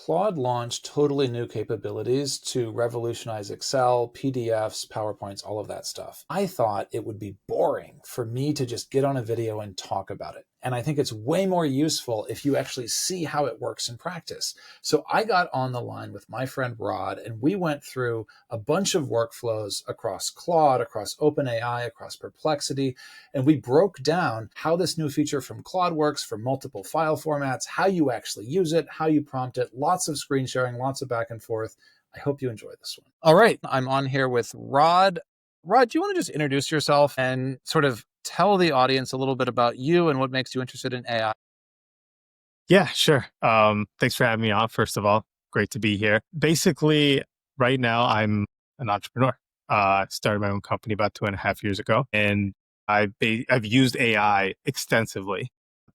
Claude launched totally new capabilities to revolutionize Excel, PDFs, PowerPoints, all of that stuff. I thought it would be boring for me to just get on a video and talk about it. And I think it's way more useful if you actually see how it works in practice. So I got on the line with my friend Rod, and we went through a bunch of workflows across Claude, across OpenAI, across Perplexity, and we broke down how this new feature from Claude works for multiple file formats, how you actually use it, how you prompt it, lots of screen sharing, lots of back and forth. I hope you enjoy this one. All right, I'm on here with Rod. Rod, do you want to just introduce yourself and sort of tell the audience a little bit about you and what makes you interested in AI? Yeah, sure. Thanks for having me on, first of all. Great to be here. Basically, right now, I'm an entrepreneur. I started my own company about 2.5 years ago, and I've used AI extensively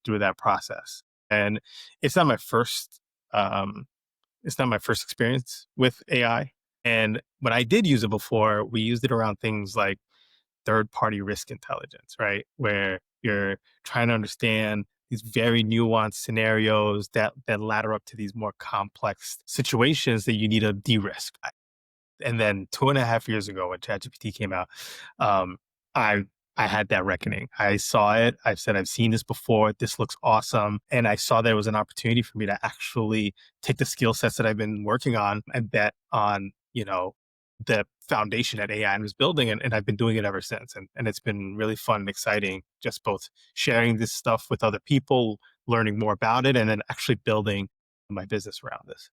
through that process. And it's not my first um, it's not my first experience with AI. And when I did use it before, we used it around things like third party risk intelligence, right? Where you're trying to understand these very nuanced scenarios that ladder up to these more complex situations that you need to de-risk. And then 2.5 years ago, when ChatGPT came out, um, I I had that reckoning. I saw it. I've said I've seen this before. This looks awesome, and I saw there was an opportunity for me to actually take the skill sets that I've been working on and bet on, the foundation that AI was building, and I've been doing it ever since. And it's been really fun and exciting, just both sharing this stuff with other people, learning more about it, and then actually building my business around this.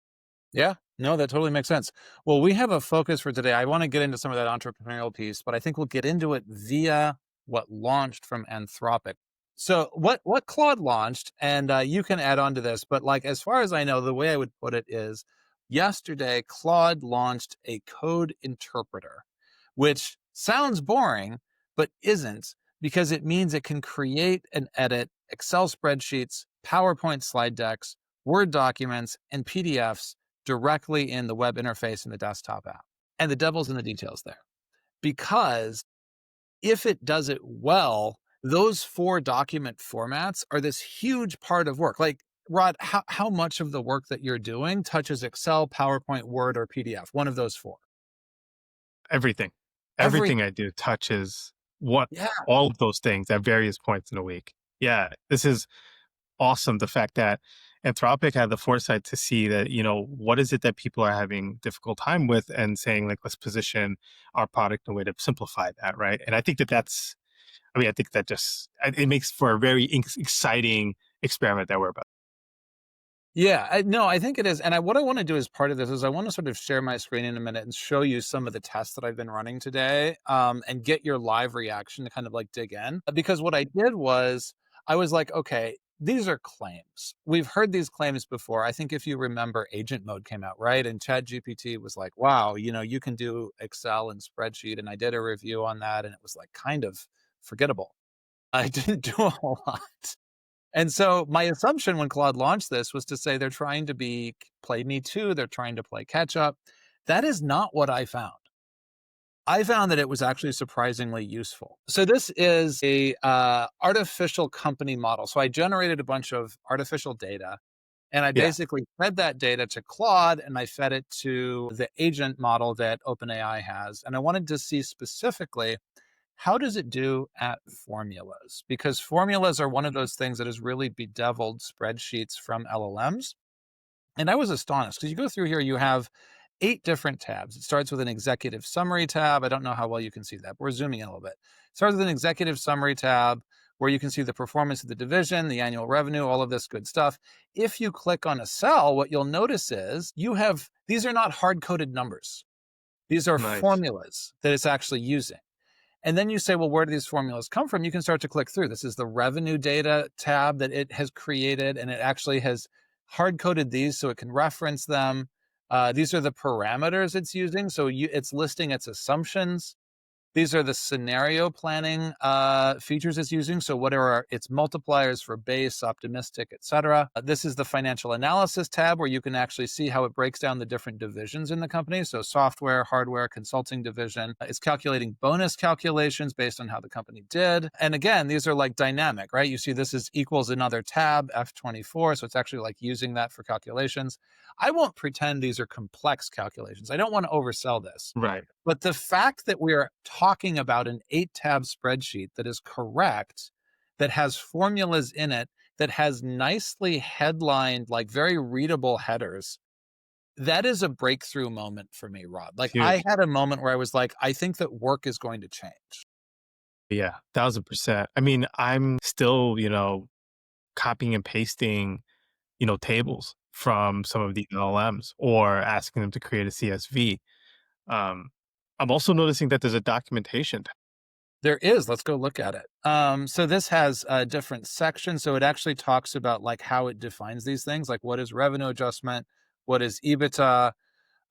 Yeah, no, that totally makes sense. Well, we have a focus for today. I want to get into some of that entrepreneurial piece, but I think we'll get into it via what launched from Anthropic. So what Claude launched, and you can add on to this, but like as far as I know, the way I would put it is yesterday, Claude launched a code interpreter, which sounds boring, but isn't, because it means it can create and edit Excel spreadsheets, PowerPoint slide decks, Word documents, and PDFs directly in the web interface in the desktop app. And the devil's in the details there. Because if it does it well, those four document formats are this huge part of work. Like, Rod, how much of the work that you're doing touches Excel, PowerPoint, Word, or PDF? One of those four. Everything, Every, everything I do touches what yeah, all of those things at various points in a week. Yeah, this is awesome. The fact that Anthropic had the foresight to see that, what is it that people are having difficult time with, and saying, like, let's position our product in a way to simplify that, right? And I think I think that just, it makes for a very exciting experiment that we're about. yeah. No, I think it is. And what I want to do as part of this is I want to sort of share my screen in a minute and show you some of the tests that I've been running today, and get your live reaction to kind of like dig in. Because what I did was I was like, okay, these are claims. We've heard these claims before. I think if you remember, agent mode came out, right? And ChatGPT was like, wow, you can do Excel and spreadsheet. And I did a review on that, and it was like kind of forgettable. I didn't do a whole lot. And so my assumption when Claude launched this was to say they're trying to play me too. They're trying to play catch up. That is not what I found. I found that it was actually surprisingly useful. So this is a artificial company model. So I generated a bunch of artificial data, and I Yeah. basically fed that data to Claude, and I fed it to the agent model that OpenAI has. And I wanted to see specifically, how does it do at formulas? Because formulas are one of those things that has really bedeviled spreadsheets from LLMs. And I was astonished because you go through here, you have 8 different tabs. It starts with an executive summary tab. I don't know how well you can see that, but we're zooming in a little bit. It starts with an executive summary tab where you can see the performance of the division, the annual revenue, all of this good stuff. If you click on a cell, what you'll notice is these are not hard coded numbers. These are Nice. formulas that it's actually using. And then you say, well, where do these formulas come from? You can start to click through. This is the revenue data tab that it has created, and it actually has hard coded these so it can reference them. These are the parameters it's using. So it's listing its assumptions. These are the scenario planning features it's using. So what are its multipliers for base, optimistic, etc. This is the financial analysis tab where you can actually see how it breaks down the different divisions in the company. So software, hardware, consulting division. It's calculating bonus calculations based on how the company did. And again, these are like dynamic, right? You see this is equals another tab, F24. So it's actually like using that for calculations. I won't pretend these are complex calculations. I don't want to oversell this. Right. But the fact that we are talking about an 8-tab spreadsheet that is correct, that has formulas in it, that has nicely headlined, like very readable headers, that is a breakthrough moment for me, Rod. Like I Huge. had a moment where I was like, I think that work is going to change. Yeah, 1000%. I mean, I'm still, copying and pasting, tables from some of these LLMs or asking them to create a CSV. Um, I'm also noticing that there's a documentation. There is. Let's go look at it. So this has different sections. So it actually talks about like how it defines these things, like what is revenue adjustment, what is EBITDA,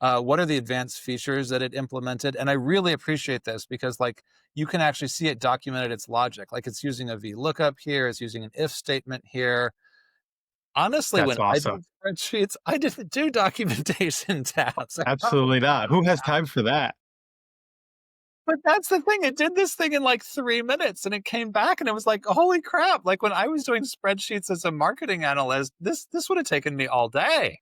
what are the advanced features that it implemented. And I really appreciate this because like you can actually see it documented its logic. Like it's using a VLOOKUP here, it's using an if statement here. Honestly, That's when I awesome. did spreadsheets, I didn't do documentation tabs. Absolutely not. Who has time for that? But that's the thing, it did this thing in, like, 3 minutes, and it came back, and it was like, "Holy crap," like, when I was doing spreadsheets as a marketing analyst, this would have taken me all day.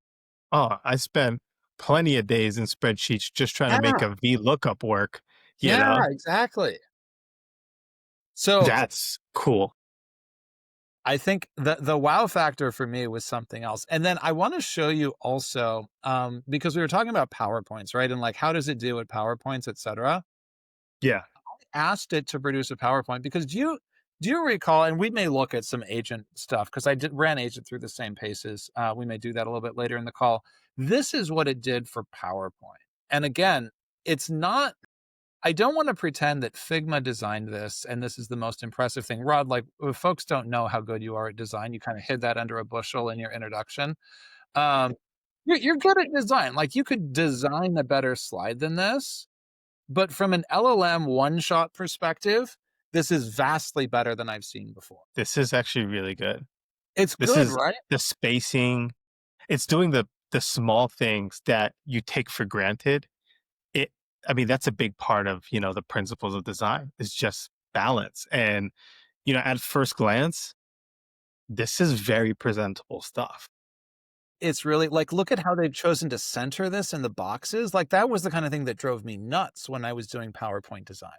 Oh, I spent plenty of days in spreadsheets just trying to make Yeah, a VLOOKUP work, you yeah, know? exactly. So, That's cool. I think the wow factor for me was something else, and then I wanna show you also, because we were talking about PowerPoints, right, and, like, how does it deal with PowerPoints, etcetera. Yeah, Asked it to produce a PowerPoint because do you recall, and we may look at some agent stuff because I did ran agent through the same paces. We may do that a little bit later in the call. This is what it did for PowerPoint. And again, it's not, I don't want to pretend that Figma designed this and this is the most impressive thing. Rod, like if folks don't know how good you are at design, you kind of hid that under a bushel in your introduction. Um, you're good at design. Like you could design a better slide than this, but from an LLM one-shot perspective, this is vastly better than I've seen before. this is actually really good. It's This good, is right? the spacing. It's doing the small things that you take for granted. It I mean, that's a big part of, the principles of design. Is just balance. And, at first glance, this is very presentable stuff. It's really like, look at how they've chosen to center this in the boxes. Like, that was the kind of thing that drove me nuts when I was doing PowerPoint design.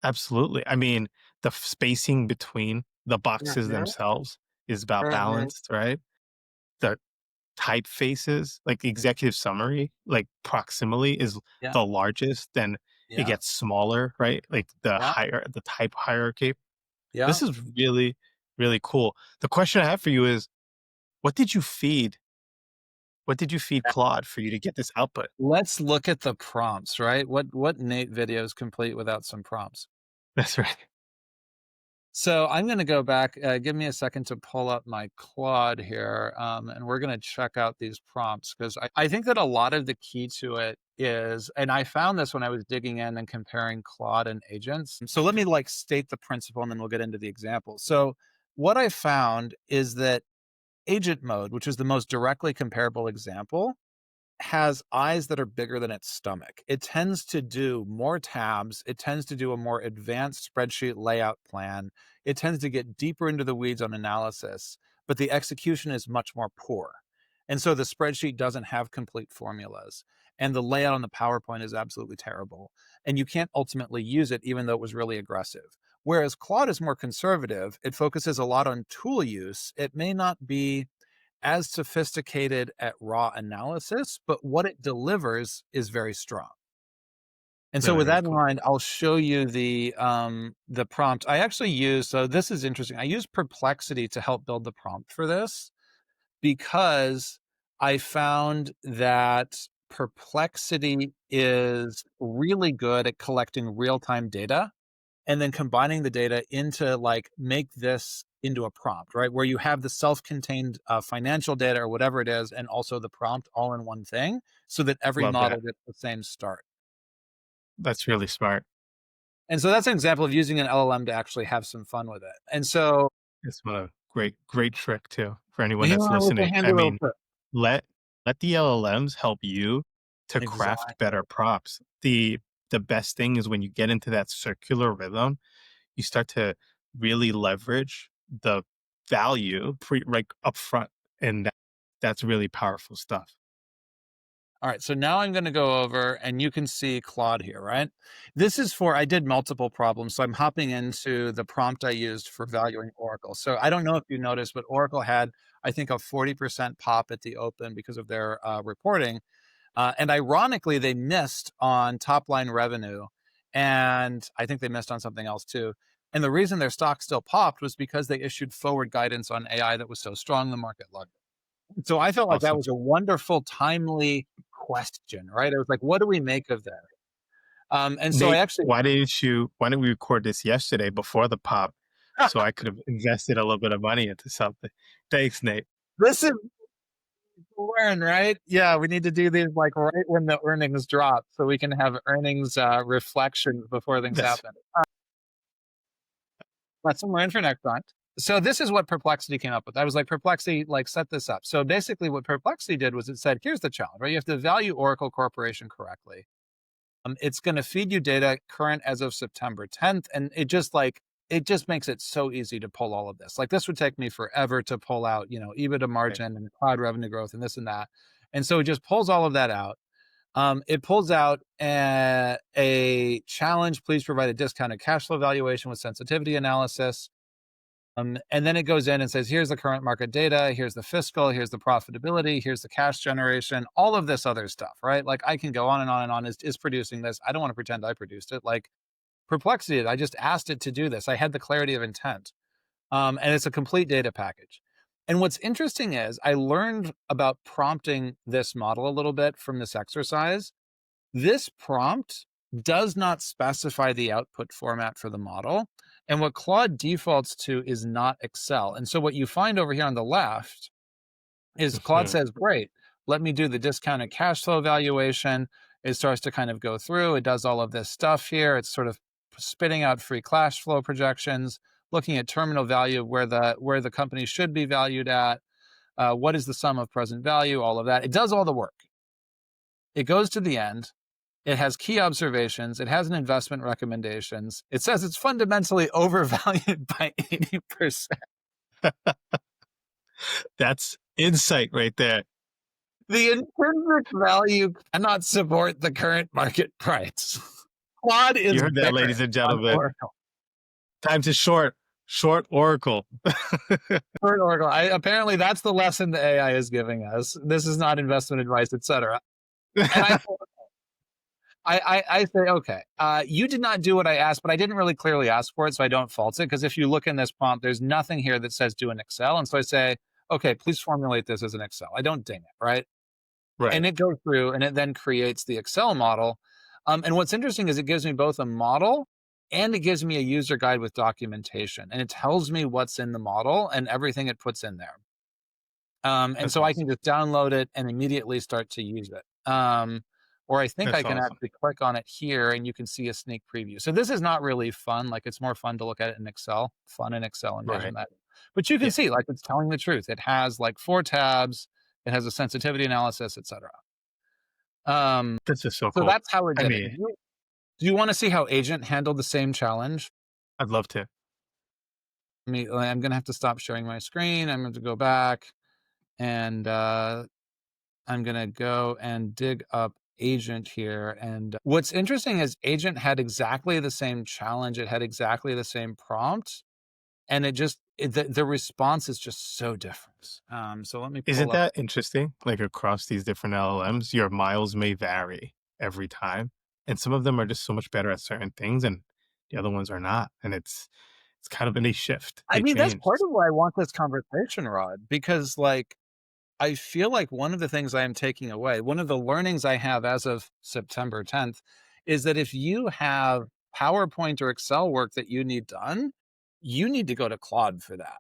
Absolutely. I mean, the spacing between the boxes Mhm, themselves is about mhm. balanced, right? The typefaces, like the executive summary, like proximally is Yeah, the largest, then it yeah, gets smaller, right? Like yeah, the type hierarchy. yeah. This is really, really cool. The question I have for you is, what did you feed? What did you feed Claude for you to get this output? Let's look at the prompts, right? What Nate video is complete without some prompts? That's right. So I'm going to go back. Give me a second to pull up my Claude here, and we're going to check out these prompts because I think that a lot of the key to it is, and I found this when I was digging in and comparing Claude and agents. So let me like state the principle, and then we'll get into the example. So what I found is that agent mode, which is the most directly comparable example, has eyes that are bigger than its stomach. It tends to do more tabs. It tends to do a more advanced spreadsheet layout plan. It tends to get deeper into the weeds on analysis, but the execution is much more poor. And so the spreadsheet doesn't have complete formulas. And the layout on the PowerPoint is absolutely terrible. And you can't ultimately use it, even though it was really aggressive. Whereas Claude is more conservative, it focuses a lot on tool use. It may not be as sophisticated at raw analysis, but what it delivers is very strong. And so Really, with really that in cool. mind, I'll show you the prompt. I actually use, so this is interesting. I use Perplexity to help build the prompt for this because I found that Perplexity is really good at collecting real-time data and then combining the data into like make this into a prompt, right? Where you have the self-contained financial data or whatever it is, and also the prompt all in one thing so that every Love model that. gets the same start. That's really smart. And so that's an example of using an LLM to actually have some fun with it. And so It's a great trick too for anyone you that's know, it's a listening. handy I little mean, trick. let let the LLMs help you to craft Exactly. better prompts. The best thing is when you get into that circular rhythm, you start to really leverage the value like upfront, and that's really powerful stuff. All right, so now I'm going to go over and you can see Claude here, right? This is for, I did multiple problems. So I'm hopping into the prompt I used for valuing Oracle. So I don't know if you noticed, but Oracle had, I think, a 40% pop at the open because of their reporting. And ironically, they missed on top line revenue. And I think they missed on something else too. And the reason their stock still popped was because they issued forward guidance on AI that was so strong, the market loved it. So I felt like that Awesome. was a wonderful, timely question, right? I was like, what do we make of that? And so I Nate, actually, why didn't we record this yesterday before the pop so I could have invested a little bit of money into something? Thanks, Nate. this is learn, right? Yeah, we need to do these like right when the earnings drop so we can have earnings reflections before things That's happen. Lesson learned for next time. So this is what Perplexity came up with. I was like, Perplexity, like set this up. So basically what Perplexity did was it said, here's the challenge, right? You have to value Oracle Corporation correctly. It's going to feed you data current as of September 10th. And it just makes it so easy to pull all of this. Like this would take me forever to pull out, EBITDA right. margin and cloud revenue growth and this and that. And so it just pulls all of that out. It pulls out a challenge. Please provide a discounted cash flow valuation with sensitivity analysis. And then it goes in and says, here's the current market data, here's the fiscal, here's the profitability, here's the cash generation, all of this other stuff, right? Like I can go on and on and on is producing this. I don't want to pretend I produced it. Like Perplexity, I just asked it to do this. I had the clarity of intent. And it's a complete data package. And what's interesting is I learned about prompting this model a little bit from this exercise. This prompt does not specify the output format for the model. And what Claude defaults to is not Excel. And so what you find over here on the left is Claude Mhm. says, great, let me do the discounted cash flow valuation. It starts to kind of go through. It does all of this stuff here. It's sort of spitting out free cash flow projections, looking at terminal value of where the company should be valued at. What is the sum of present value? All of that. It does all the work. It goes to the end. It has key observations. It has an investment recommendations. It says it's fundamentally overvalued by 80%. That's insight right there. The intrinsic value cannot support the current market price. Claude You is heard that, ladies barren and on gentlemen. Oracle. Time to short Oracle. For Oracle. Apparently, that's the lesson the AI is giving us. This is not investment advice, etc. And I say, okay, you did not do what I asked, but I didn't really clearly ask for it, so I don't fault it. Because if you look in this prompt, there's nothing here that says do an Excel. And so I say, okay, please formulate this as an Excel. I don't ding it, right? And Right. it goes through and it then creates the Excel model. And what's interesting is it gives me both a model and it gives me a user guide with documentation. And it tells me what's in the model and everything it puts in there. And That's so I can awesome. just download it and immediately start to use it. Or I think I That's can awesome. actually click on it here and you can see a sneak preview. So this is not really fun. Like it's more fun to look at it in Excel, fun in Excel and Right. Vision that. But you can Yeah. see like it's telling the truth. It has like 4 tabs, it has a sensitivity analysis, etc. Um, That's just so so cool. that's how it I did it. mean, Do you want to see how Agent handled the same challenge? I'd love to. I'm going to have to stop sharing my screen. I'm going to go back and I'm going to go and dig up Agent here. And what's interesting is Agent had exactly the same challenge. It had exactly the same prompt. And the response is just so different. So let me pull Isn't up. that interesting? Like across these different LLMs, your miles may vary every time. And some of them are just so much better at certain things and the other ones are not. And it's kind of, and they shift, I they mean, that's change. part of why I want this conversation, Rod, because like, I feel like one of the things I am taking away, one of the learnings I have as of September 10th is that if you have PowerPoint or Excel work that you need done, you need to go to Claude for that.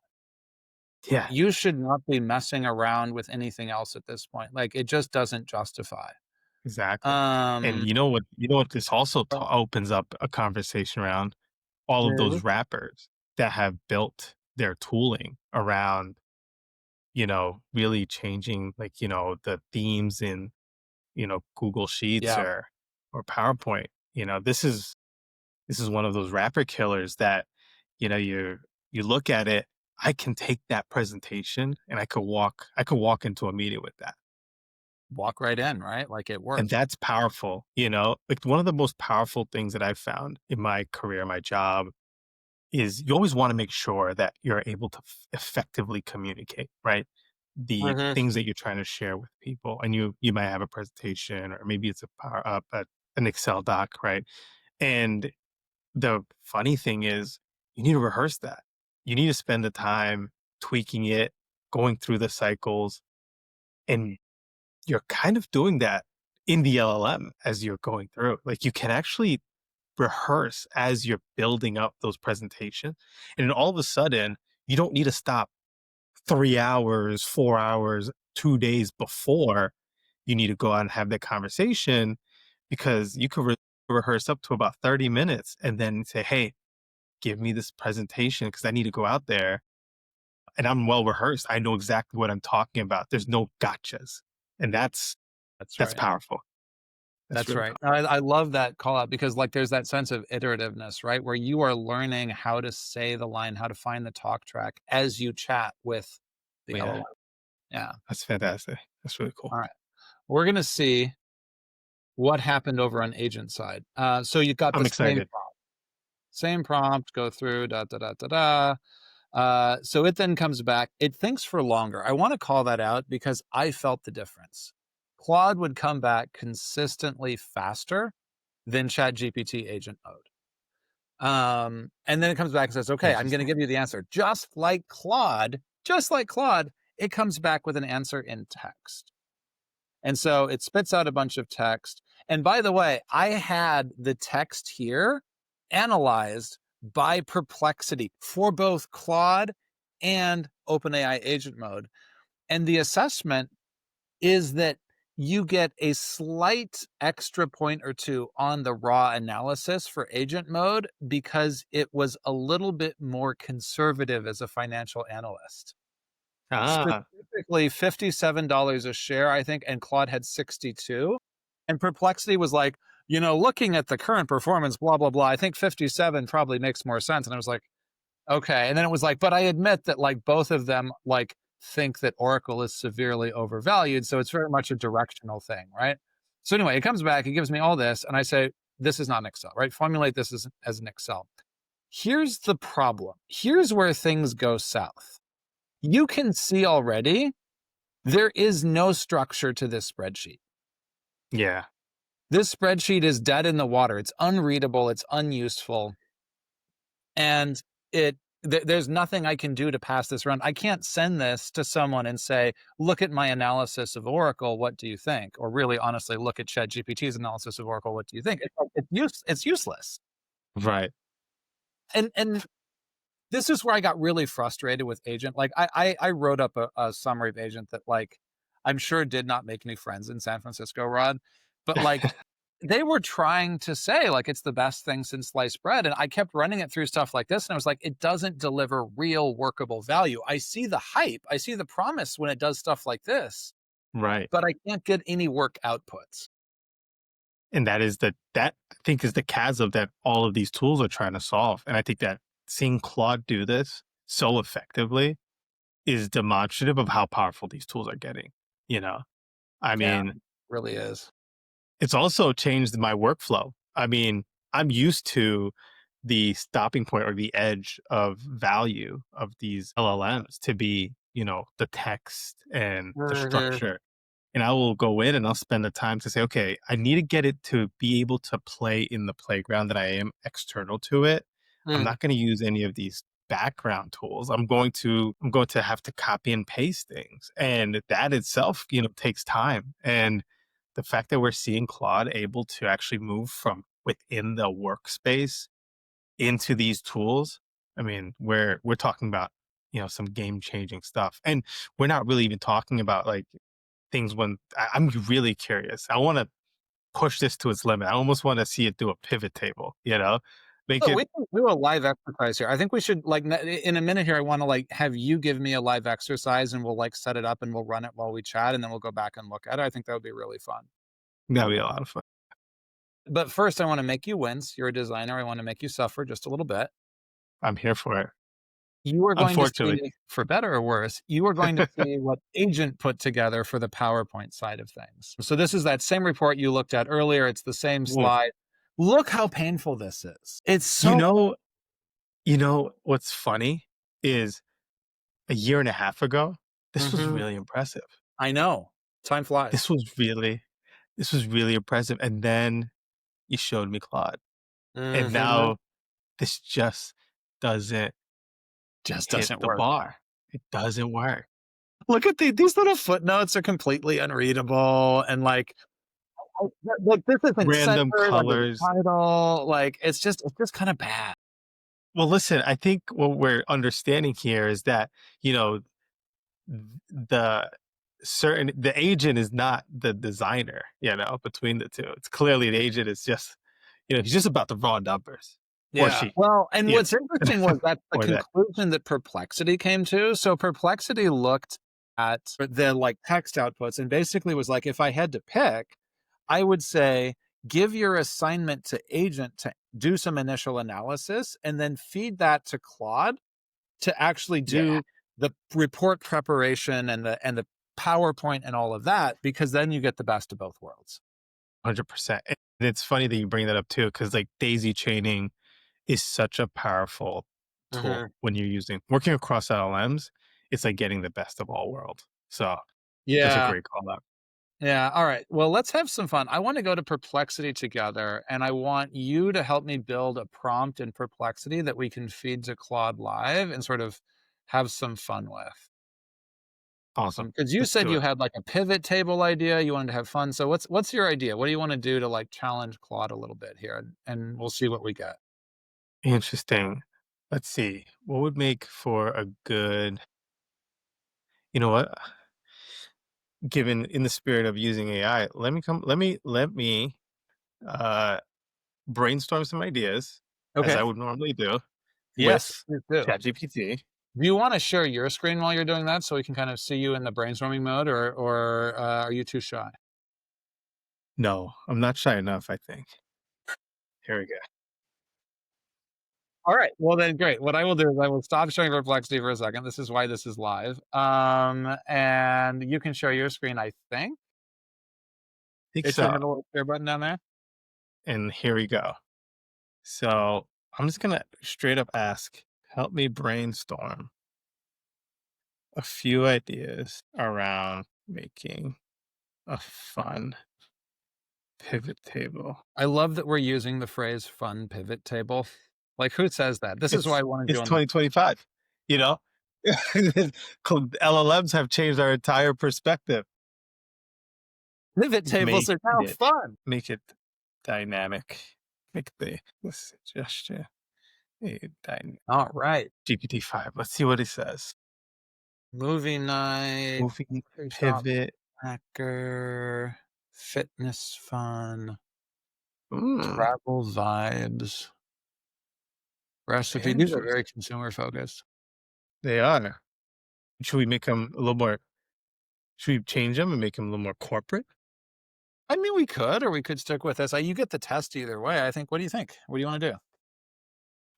Yeah. You should not be messing around with anything else at this point. Like it just doesn't justify. exactly. And Um, you know what this also opens up a conversation around all of Mhm. those rappers that have built their tooling around, really changing like, the themes in, Google Sheets Yeah, or PowerPoint. This is one of those rapper killers that, you look at it, I can take that presentation and I could walk into a meeting with that. walk right in, right? Like it And works. that's powerful. Like one of the most powerful things that I've found in my career, my job, is you always want to make sure that you're able to effectively communicate, right? The Mhm. things that you're trying to share with people. And you might have a presentation or maybe it's a power up an Excel doc, right? And the funny thing is you need to rehearse that. You need to spend the time tweaking it, going through the cycles, and you're kind of doing that in the LLM as you're going through. Like you can actually rehearse as you're building up those presentations. And then all of a sudden, you don't need to stop 3 hours, 4 hours, 2 days before you need to go out and have that conversation because you could rehearse up to about 30 minutes and then say, hey, give me this presentation because I need to go out there and I'm well rehearsed. I know exactly what I'm talking about. There's no gotchas. And That's that's right. powerful. That's That's really right. powerful. I love that call out because like there's that sense of iterativeness, right? Where you are learning how to say the line, how to find the talk track as you chat with the Yeah, LLM. Yeah. that's fantastic. That's really cool. All right. We're gonna see what happened over on agent side. So you got the I'm excited. same prompt, go through da da da da da. So it then comes back. It thinks for longer. I want to call that out because I felt the difference. Claude would come back consistently faster than ChatGPT agent mode. And then it comes back and says, okay, I'm going to Interesting. give you the answer. Just like Claude, it comes back with an answer in text. And so it spits out a bunch of text. And by the way, I had the text here analyzed by Perplexity for both Claude and OpenAI agent mode. And the assessment is that you get a slight extra point or two on the raw analysis for agent mode because it was a little bit more conservative as a financial analyst. Ah, Specifically $57 a share, I think, and Claude had 62. And Perplexity was like, looking at the current performance, blah, blah, blah, I think 57 probably makes more sense. And I was like, okay. And then it was like, but I admit that like both of them like think that Oracle is severely overvalued. So it's very much a directional thing, right? So anyway, it comes back, it gives me all this, and I say, this is not an Excel, right? Formulate this as an Excel. Here's the problem. Here's where things go south. You can see already there is no structure to this spreadsheet. yeah, This spreadsheet is dead in the water. It's unreadable, it's unuseful, and there's nothing I can do to pass this around. I can't send this to someone and say, "Look at my analysis of Oracle. What do you think?" Or really, honestly, look at ChatGPT's analysis of Oracle. What do you think? It's useless. right. And this is where I got really frustrated with Agent. Like I wrote up a summary of Agent that like I'm sure did not make any friends in San Francisco, Rod. But like they were trying to say like it's the best thing since sliced bread. And I kept running it through stuff like this. And I was like, it doesn't deliver real workable value. I see the hype, I see the promise when it does stuff like this, Right. but I can't get any work outputs. And that I think is the chasm that all of these tools are trying to solve. And I think that seeing Claude do this so effectively is demonstrative of how powerful these tools are getting. You know, I Yeah, mean, really is. it's also changed my workflow. I mean, I'm used to the stopping point or the edge of value of these LLMs to be, the text and the Mhm. structure. And I will go in and I'll spend the time to say, okay, I need to get it to be able to play in the playground that I am external to it. I'm Mm, not going to use any of these background tools. I'm going to have to copy and paste things. And that itself, takes time. And the fact that we're seeing Claude able to actually move from within the workspace into these tools, I mean, we're talking about, some game changing stuff. And we're not really even talking about like things when I'm really curious. I want to push this to its limit. I almost want to see it do a pivot table, make Oh, it we can do a live exercise here. I think we should like in a minute here. I want to like have you give me a live exercise, and we'll like set it up and we'll run it while we chat, and then we'll go back and look at it. I think that would be really fun. that'd be a lot of fun. But first, I want to make you wince. You're a designer. I want to make you suffer just a little bit. I'm here for it. You are going to Unfortunately. see, for better or worse, you are going to see what Agent put together for the PowerPoint side of things. So this is that same report you looked at earlier. It's the same Ooh. slide. Look how painful this is. It's You so. know, what's funny is a year and a half ago, this was Mhm. really impressive. I know. Time flies. This was really this was really impressive, and then you showed me Claude, and Mhm. now this just doesn't Just hit doesn't the work. bar. It doesn't work. Look at these little footnotes are completely unreadable, and like this isn't Random centered under the colors. title. Like it's just kind of bad. Well, listen, I think what we're understanding here is that, you know, the the agent is not the designer, between the two. It's clearly the agent is just, he's just about the raw numbers. Or Yeah. she, Well, and you what's interesting was that the or that. conclusion that Perplexity came to. So Perplexity looked at the like text outputs and basically was like, if I had to pick, I would say give your assignment to agent to do some initial analysis and then feed that to Claude to actually Yeah, do the report preparation and the PowerPoint and all of that, because then you get the best of both worlds. 100%. And it's funny that you bring that up too, because like daisy chaining is such a powerful tool Mhm. when you're working across LLMs. It's like getting the best of all worlds. So that's a Yeah. great call out. Yeah. All right. Well, let's have some fun. I want to go to Perplexity together, and I want you to help me build a prompt in Perplexity that we can feed to Claude Live and sort of have some fun with. Awesome. Because you Let's said do you it. had like a pivot table idea, you wanted to have fun. So what's your idea? What do you want to do to like challenge Claude a little bit here, and we'll see what we get. Interesting. Let's see. What would make for a good, you know what? Given in the spirit of using AI, let me uh brainstorm some ideas as Okay. I would normally do with Yes, please do. ChatGPT. Do you want to share your screen while you're doing that so we can kind of see you in the brainstorming mode, or are you too shy? No, I'm not shy enough, I think. Here we go. All right. Well, then great. What I will do is I will stop showing Perplexity for a second. This is why this is live. And you can share your screen, I think. Think Hit your so. little share button down there. And here we go. So I'm just gonna straight up ask, help me brainstorm a few ideas around making a fun pivot table. I love that we're using the phrase fun pivot table. Like, who says that? This is what It's I want to do it's on the 2025, you know? LLMs have changed our entire perspective. pivot tables Make are now it fun. make it dynamic. Make the suggestion a All right. GPT-5. Let's see what it says. Movie night, Movie coffee shop pivot. hacker, fitness fun, Mm, travel vibes, recipe. These are very interesting. consumer focused. They are. Should we make them a little more? Should we change them and make them a little more corporate? I mean, we could, or we could stick with this. You get the test either way. I think. What do you think? What do you want to do?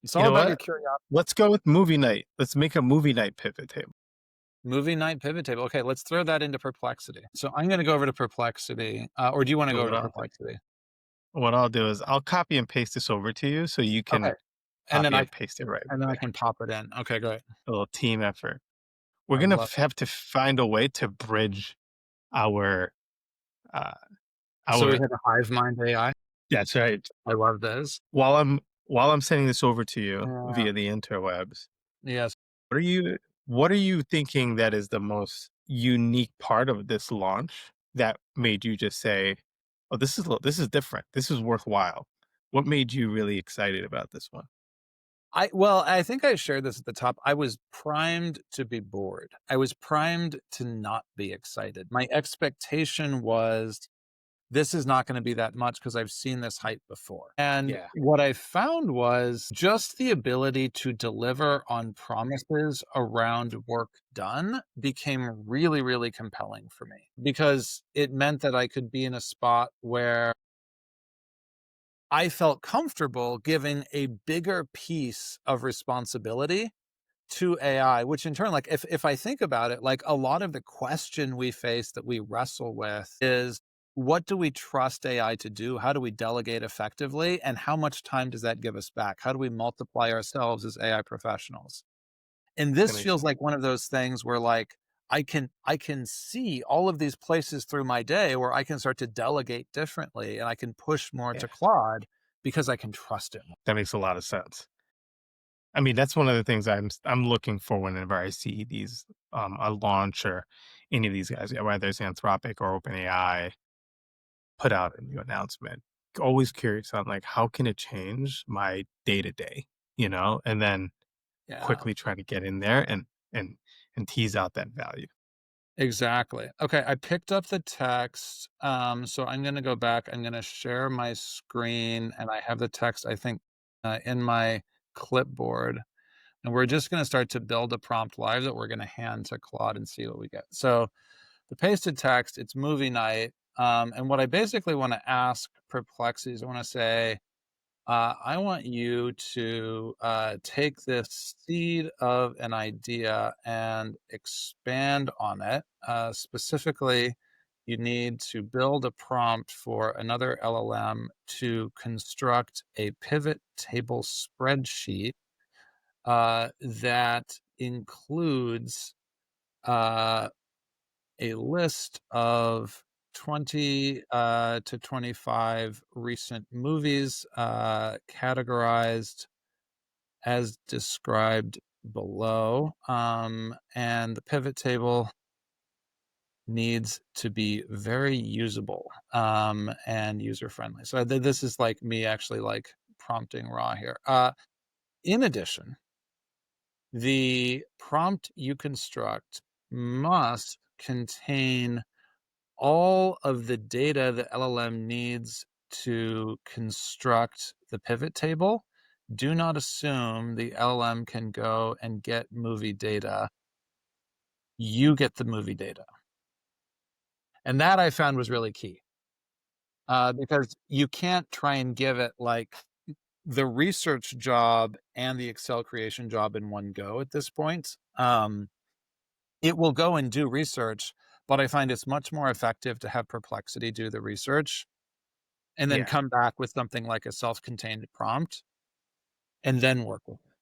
It's You all know about your what? curiosity. Let's go with movie night. Let's make a movie night pivot table. Movie night pivot table. Okay, let's throw that into Perplexity. So I'm going to go over to Perplexity, or do you want to So go over to Perplexity? what I'll do is I'll copy and paste this over to you so you Okay, can and then copy I and paste it right and then I there. can pop it in. Okay, great. A little team effort. We're I gonna love. have to find a way to bridge our uh So we our have a hive mind AI. that's right. I love this. While I'm sending this over to you Yeah. via the interwebs, Yes. what are you what are you thinking that is the most unique part of this launch that made you just say, "Oh, this is different. This is worthwhile." What made you really excited about this one? I think I shared this at the top. I was primed to be bored. I was primed to not be excited. My expectation was this is not going to be that much because I've seen this hype before. And Yeah. what I found was just the ability to deliver on promises around work done became really, really compelling for me because it meant that I could be in a spot where I felt comfortable giving a bigger piece of responsibility to AI, which in turn, like if I think about it, like a lot of the question we face that we wrestle with is what do we trust AI to do? How do we delegate effectively? And how much time does that give us back? How do we multiply ourselves as AI professionals? And That this makes feels sense. like one of those things where like I can see all of these places through my day where I can start to delegate differently and I can push more Yeah. to Claude because I can trust it more. That makes a lot of sense. I mean, that's one of the things I'm looking for whenever I see these a launch or any of these guys, yeah, whether it's Anthropic or OpenAI, put out a new announcement. Always curious on like how can it change my day to day, and then Yeah. quickly try to get in there and and tease out that value. Exactly. Okay, I picked up the text. So I'm going to go back. I'm going to share my screen, and I have the text, I think, in my clipboard. And we're just going to start to build a prompt live that we're going to hand to Claude and see what we get. So the pasted text, it's movie night. And what I basically want to ask Perplexity is I want to say, I want you to take this seed of an idea and expand on it. Specifically, you need to build a prompt for another LLM to construct a pivot table spreadsheet that includes uh, a list of 20 to 25 recent movies categorized as described below. And the pivot table needs to be very usable and user friendly. So this is like me actually like prompting raw here. In addition, the prompt you construct must contain all of the data the LLM needs to construct the pivot table. Do not assume the LLM can go and get movie data. You get the movie data. And that I found was really key because you can't try and give it like the research job and the Excel creation job in one go at this point. It will go and do research, but I find it's much more effective to have Perplexity do the research and then Yeah. come back with something like a self-contained prompt and then work with it.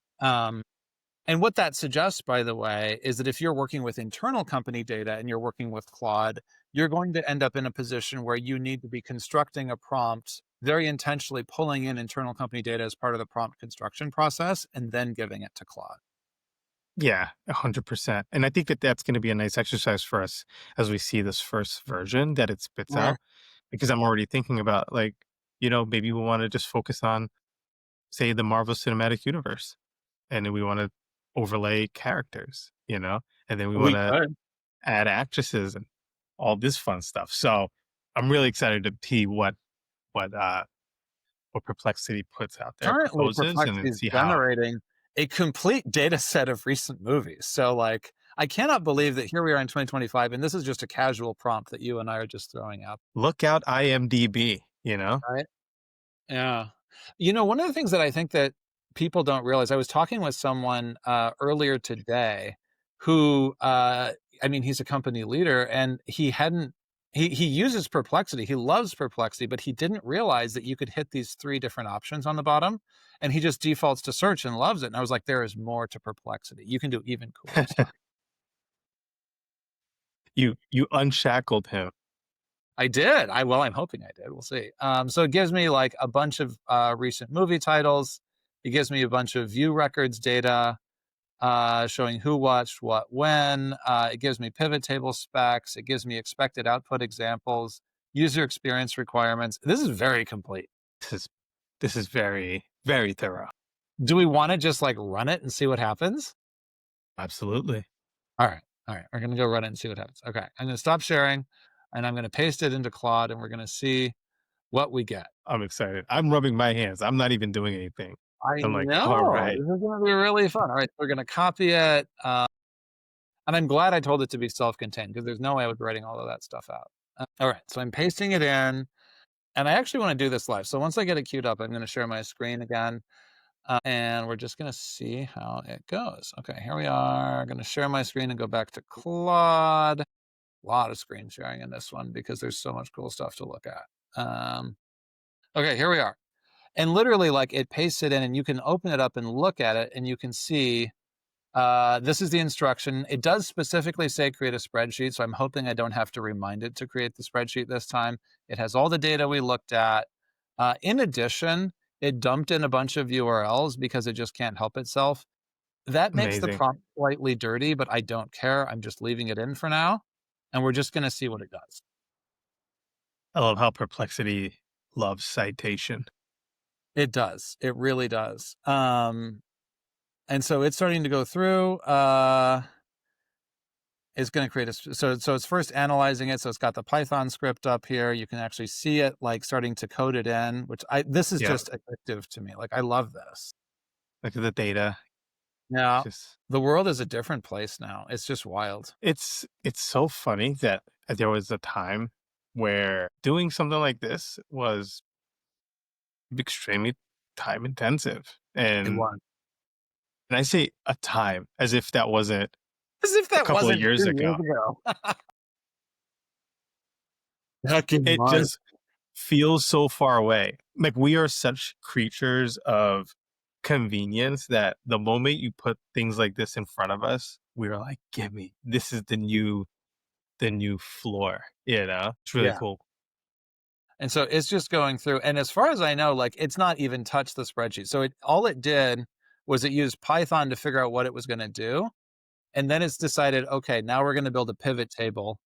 And what that suggests, by the way, is that if you're working with internal company data and you're working with Claude, you're going to end up in a position where you need to be constructing a prompt, very intentionally pulling in internal company data as part of the prompt construction process and then giving it to Claude. Yeah, 100%. And I think that that's going to be a nice exercise for us as we see this first version that it spits Yeah. out, because I'm already thinking about like, maybe we want to just focus on, say, the Marvel Cinematic Universe, and then we want to overlay characters, and then we want We to could. add actresses and all this fun stuff. So I'm really excited to see what uh what Perplexity puts out there, Currently, proposes, and Perplexity then is see how. generating a complete data set of recent movies. So, like, I cannot believe that here we are in 2025, and this is just a casual prompt that you and I are just throwing out. Look out IMDb. Right. Yeah. One of the things that I think that people don't realize, I was talking with someone earlier today who, I mean, he's a company leader and he uses Perplexity. He loves Perplexity, but he didn't realize that you could hit these three different options on the bottom and he just defaults to search and loves it. And I was like, there is more to Perplexity. You can do even cooler stuff. You unshackled him. I did. I'm hoping I did. We'll see. So it gives me like a bunch of recent movie titles. It gives me a bunch of view records data showing who watched what when. It gives me pivot table specs. It gives me expected output examples, user experience requirements. This is very complete. This is this is very, very thorough. Do we want to just like run it and see what happens? Absolutely. All right. All right. We're going to go run it and see what happens. Okay. I'm going to stop sharing. and I'm going to paste it into Claude, and we're going to see what we get. I'm excited. I'm rubbing my hands. I'm not even doing anything. I I'm like, all know right, this is going to be really fun. All right, we're going to copy it, and I'm glad I told it to be self-contained because there's no way I would be writing all of that stuff out. All right, so I'm pasting it in, and I actually want to do this live. So once I get it queued up, I'm going to share my screen again. And we're just going to see how it goes. Okay, here we are. Going to share my screen and go back to Claude. A lot of screen sharing in this one because there's so much cool stuff to look at. Okay, here we are. And literally, like, it pastes it in, and you can open it up and look at it, and you can see this is the instruction. It does specifically say create a spreadsheet, so I'm hoping I don't have to remind it to create the spreadsheet this time. It has all the data we looked at. In addition, it dumped in a bunch of URLs because it just can't help itself. That makes the amazing. prompt slightly dirty, but I don't care. I'm just leaving it in for now, and we're just going to see what it does. I love how Perplexity loves citation. It does. It really does. And so it's starting to go through. It's going to create a so it's first analyzing it. So it's got the Python script up here. You can actually see it like starting to code it in, which this is Yeah, just addictive to me. Like, I love this. look at the data. Now, Just the world is a different place now. It's just wild. it's so funny that there was a time where doing something like this was extremely time intensive. It was. And I say a time as if that wasn't As if a that couple of wasn't years 2 years ago. ago. Back in It March. just feels so far away. Like we are such creatures of convenience that the moment you put things like this in front of us, we're like, give me. This is the new floor, you know? It's really Yeah. cool. And so it's just going through. And as far as I know, like, it's not even touched the spreadsheet. So all it did was it used Python to figure out what it was going to do. And then it's decided, okay, now we're going to build a pivot table.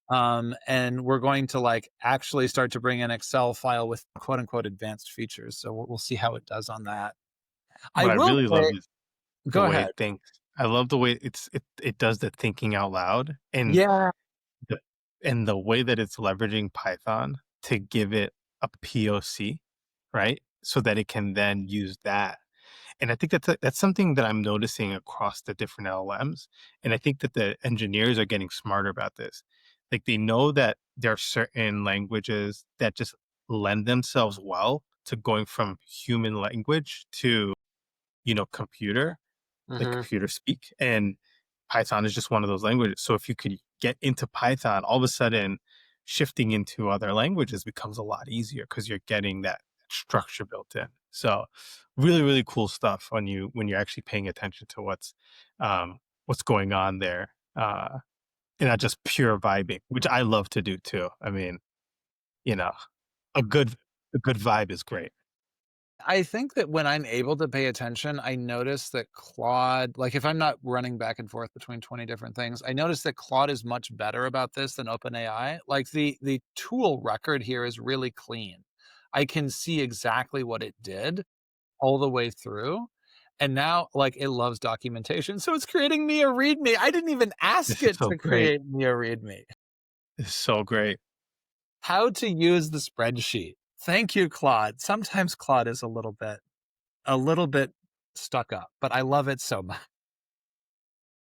And we're going to like actually start to bring an Excel file with quote unquote advanced features. So we'll see how it does on that. I What I will really love say, is the go way ahead. it thinks. I love the way it does the thinking out loud Yeah. the and the way that it's leveraging Python to give it a POC, right? So that it can then use that. And I think that's something that I'm noticing across the different LLMs. And I think that the engineers are getting smarter about this. Like they know that there are certain languages that just lend themselves well to going from human language to, computer, like Hmm. computer speak. And Python is just one of those languages. So if you could get into Python, all of a sudden shifting into other languages becomes a lot easier because you're getting that structure built in. So really, really cool stuff when you're actually paying attention to what's going on there. And not just pure vibing, which I love to do too. I mean, you know, a good a good vibe is great. I think that when I'm able to pay attention, I notice that Claude, like, if I'm not running back and forth between 20 different things, I notice that Claude is much better about this than OpenAI. Like, the tool record here is really clean. I can see exactly what it did all the way through. And now, like, it loves documentation. So it's creating me a README. I didn't even ask This is it so to great. create me a README. This is so great. How to use the spreadsheet. Thank you, Claude. Sometimes Claude is a little bit stuck up, but I love it so much.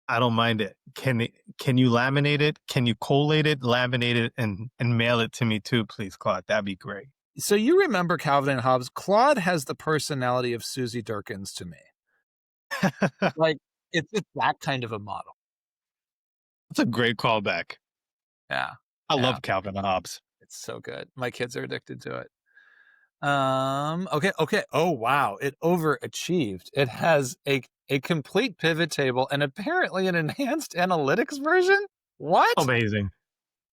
I don't mind it. Can you laminate it? Can you collate it, laminate it, and mail it to me too, please, Claude? That'd be great. So you remember Calvin and Hobbes? Claude has the personality of Susie Durkins to me. That's Like, it's that kind of a model. a great callback. Yeah. I Yeah. love Calvin and Hobbes. It's so good. My kids are addicted to it. Okay. Oh, wow. It overachieved. It has a complete pivot table and apparently an enhanced analytics version. What? Amazing.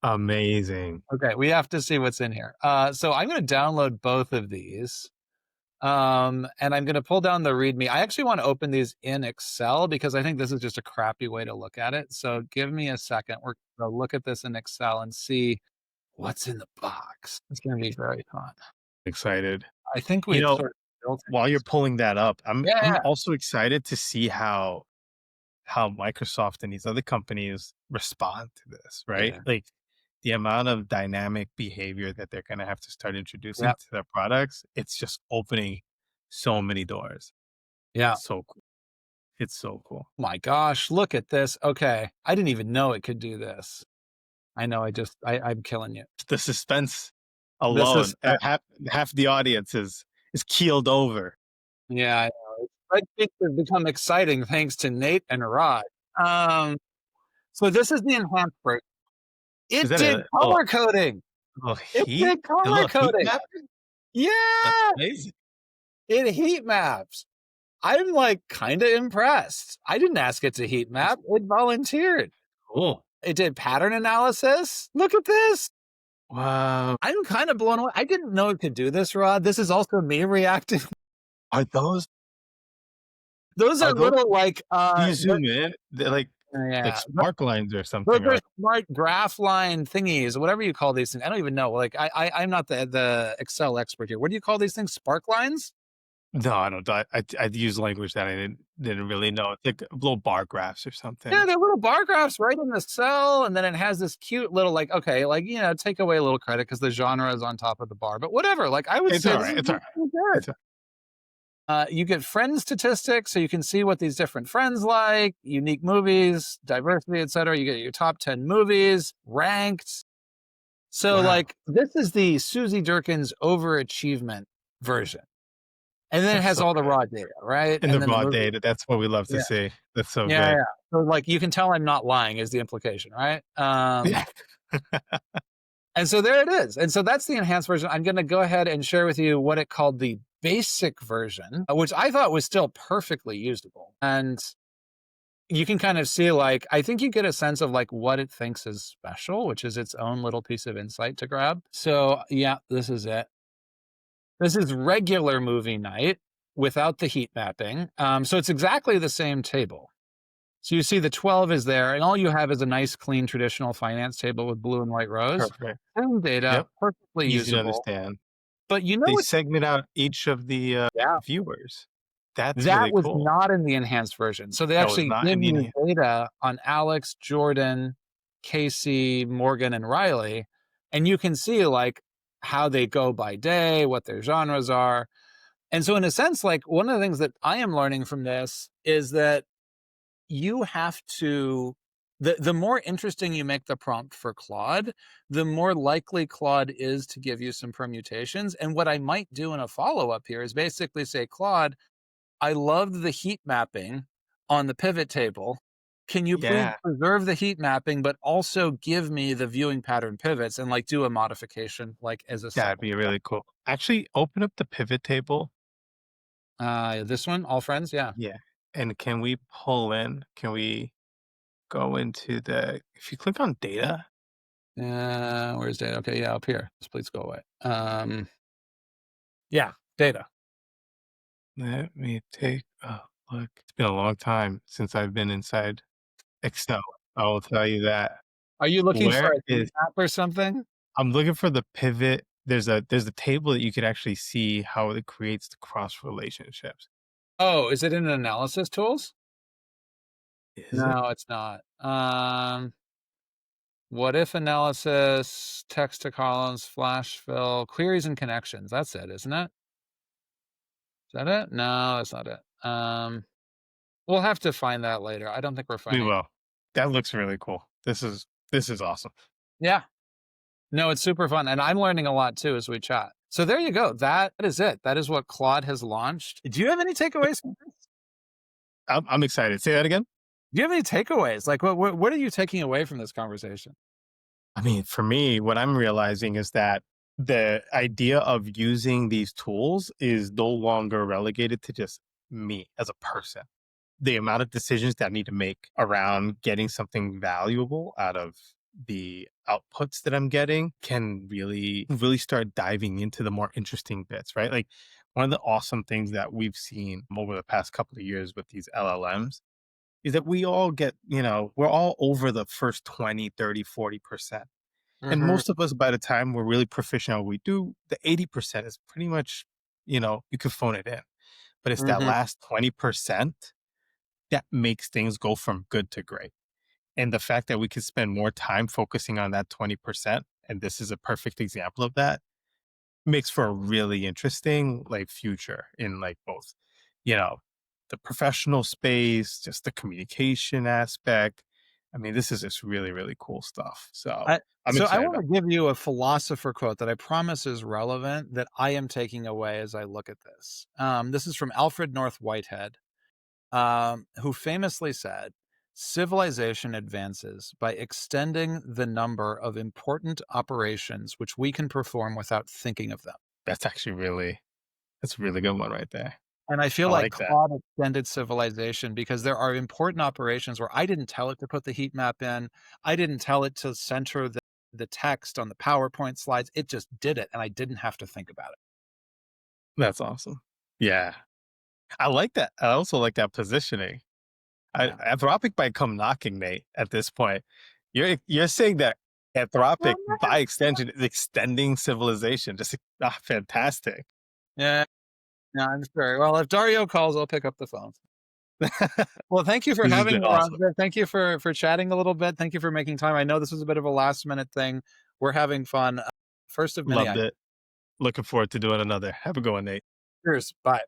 Amazing. Okay, we have to see what's in here. So I'm going to download both of these. And I'm going to pull down the README. I actually want to open these in Excel because I think this is just a crappy way to look at it. So give me a second. We're going to look at this in Excel and see what's in the box. It's going to be very fun. Excited. I think You we've know, sort of built while you're it. pulling that up, I'm Yeah, I'm yeah, also excited to see how Microsoft and these other companies respond to this, right? yeah. Like the amount of dynamic behavior that they're going to have to start introducing Yeah. to their products, it's just opening so many doors. Yeah. It's so cool. It's so cool. My gosh, look at this. Okay. I didn't even know it could do this. I know I'm killing you. The suspense This is alone, half the audience is keeled over. yeah, I know. Spreadsheets have become exciting thanks to Nate and Rod. Um, so this is the enhanced version. Is It that did color coding. It did a color little heat coding. map? That's Yeah, amazing. it heat maps. I'm like kind of impressed. I didn't ask it to heat That's map. It volunteered. cool. It did pattern analysis. Look at this. Wow. I'm kind of blown away. I didn't know it could do this, Rod. This is also me reacting. Are those Those are are those little like do you zoom in? They're like yeah, sparklines or those something, are or smart graph line thingies, whatever you call these things. I don't even know. Like I'm not the Excel expert here. What do you call these things? Spark lines? no, I don't. I'd use language that I didn't really know. It's like little bar graphs or Yeah, something. they're little bar graphs right in the cell, and then it has this cute little like okay, like take away a little credit because the genre is on top of the bar, but whatever. Like I would It's say all this right. is It's all right. pretty good. It's all You get friend statistics, so you can see what these different friends like, unique movies, diversity, etc. You get your top 10 movies, ranked. So, wow. like, this is the Susie Durkin's overachievement version. And then it That's has so all the good. raw data, right? In the And then the raw movie. data, that's what we love to Yeah. see. That's so Yeah. good. Yeah. So, like, you can tell I'm not lying, is the implication, right? Yeah. And so there it is. And so that's the enhanced version. I'm going to go ahead and share with you what it called the basic version, which I thought was still perfectly usable. And you can kind of see, like, I think you get a sense of like what it thinks is special, which is its own little piece of insight to grab. So, yeah, this is it. This is regular movie night without the heat mapping. So it's exactly the same table. So you see the 12 is there, and all you have is a nice, clean, traditional finance table with blue and white rows. Perfect. Same data, Yep. perfectly Easy to usable. understand. But you know They what's segment out each of the yeah, viewers. That's that really was cool. not in the enhanced version. So they That was actually not give you Indian. data on Alex, Jordan, Casey, Morgan, and Riley, and you can see like how they go by day, what their genres are. And so in a sense, like one of the things that I am learning from this is that you have to the more interesting you make the prompt for Claude, the more likely Claude is to give you some permutations. And what I might do in a follow-up here is basically say, Claude, I loved the heat mapping on the pivot table. Can you please Yeah. preserve the heat mapping, but also give me the viewing pattern pivots and like do a modification like as a That'd second be step? really cool. Actually, open up the pivot table. This one, all friends, yeah. Yeah. And can we pull in? Can we go into the if you click on data, Where's data? Okay, yeah, up here. Just please go away. Yeah, data. let me take a look. It's been a long time since I've been inside Excel. I will tell you that. Are you looking for Where a heat is map or something? I'm looking for the pivot. There's a table that you could actually see how it creates the cross relationships. Oh, is it in analysis tools? Is it? No, it's not. What if analysis, text to columns, flash fill, queries and connections. That's it, isn't it? Is that it? No, that's not it. We'll have to find that later. I don't think we're We finding it. will. That looks really cool. This is awesome. Yeah. No, it's super fun. And I'm learning a lot too as we chat. So there you go. That is it. That is what Claude has launched. Do you have any takeaways from this? I'm excited. Say that again. Do you have any takeaways? Like what are you taking away from this conversation? I mean, for me, what I'm realizing is that the idea of using these tools is no longer relegated to just me as a person. The amount of decisions that I need to make around getting something valuable out of the outputs that I'm getting can really start diving into the more interesting bits, right? Like one of the awesome things that we've seen over the past couple of years with these LLMs is that we all get, we're all over the first 20, 30, 40%. And Mhm, most of us, by the time we're really proficient at what we do, the 80% is pretty much, you could phone it in. But it's that mhm. last 20% that makes things go from good to great. And the fact that we could spend more time focusing on that 20%, and this is a perfect example of that, makes for a really interesting like future in like both, you know, the professional space, just the communication aspect. I mean, this is just really, really cool stuff. So I I'm so I excited want about to give you a philosopher quote that I promise is relevant that I am taking away as I look at this. This is from Alfred North Whitehead, who famously said, "Civilization advances by extending the number of important operations which we can perform without thinking of them." that's actually really that's a really good one right there. And I feel I like like that. Claude extended civilization because there are important operations where I didn't tell it to put the heat map in. I didn't tell it to center the text on the PowerPoint slides. It just did it, and I didn't have to think about it. That's awesome. Yeah. I like that. I also like that positioning. Yeah. Anthropic might come knocking, Nate, at this point. You're saying that Anthropic, by extension, is extending civilization. Just fantastic. Yeah, yeah, I'm sure. Well, if Dario calls, I'll pick up the phone. Well, thank you for This has having been me, awesome. Roger. Thank you for chatting a little bit. Thank you for making time. I know this was a bit of a last minute thing. We're having fun. First of many Loved ideas. it. Looking forward to doing another. Have a good one, Nate. Cheers. Bye.